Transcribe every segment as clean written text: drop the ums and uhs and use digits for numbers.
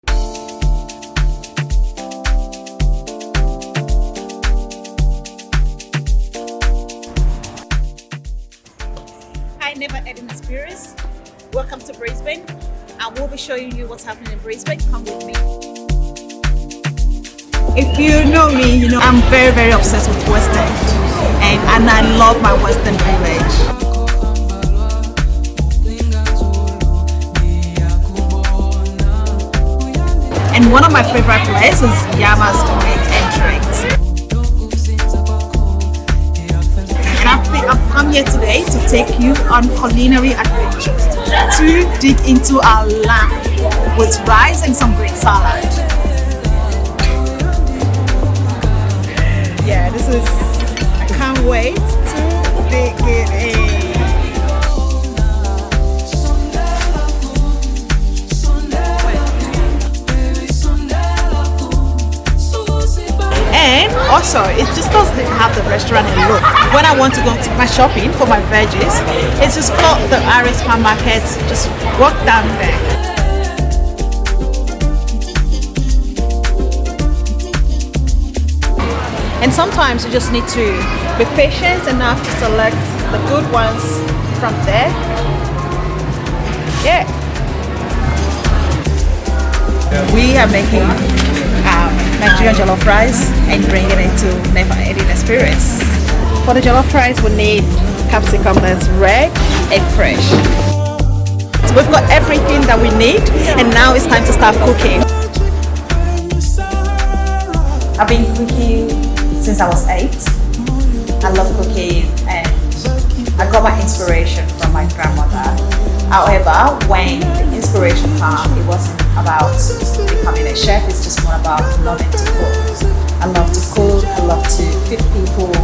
Hi, NeverEnding Experience. Welcome to Brisbane. I will be showing you what's happening in Brisbane. Come with me. If you know me, you know I'm very, very obsessed with Western, and I love my Western village. And one of my favorite places is Yammas and drinks. And I've come here today to take you on culinary adventures, to dig into our lamb with rice and some Greek salad. Yeah, I can't wait to dig it in. And also, it just doesn't have the restaurant look. When I want to go to my shopping for my veggies, it's just called the Irish Farm Market. Just walk down there. And sometimes you just need to be patient enough to select the good ones from there. Yeah. We are making Nigerian jollof rice and bringing it to NeverEnding Experience. For the jollof rice, we need capsicum that's red and fresh. So we've got everything that we need, and now it's time to start cooking. I've been cooking since I was 8. I love cooking, and I got my inspiration from my grandmother. However, when the inspiration came, it wasn't about becoming a chef, it's just more about loving to cook. I love to cook, I love to feed people,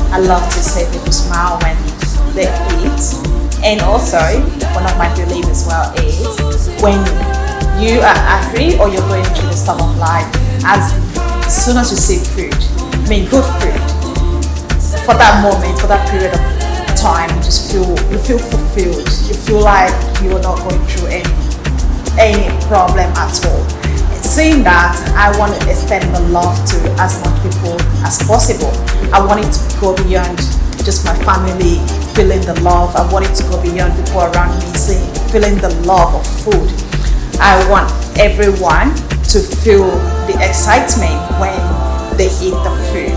I love to see people smile when they eat. And also, one of my beliefs as well is when you are angry or you're going through the storm of life, as soon as you see food, good food, for that moment, for that period of time, you feel fulfilled. You feel like you are not going through any problem at all. Saying that, I want to extend the love to as much people as possible. I want it to go beyond just my family feeling the love. I want it to go beyond people around me feeling the love of food. I want everyone to feel the excitement when they eat the food.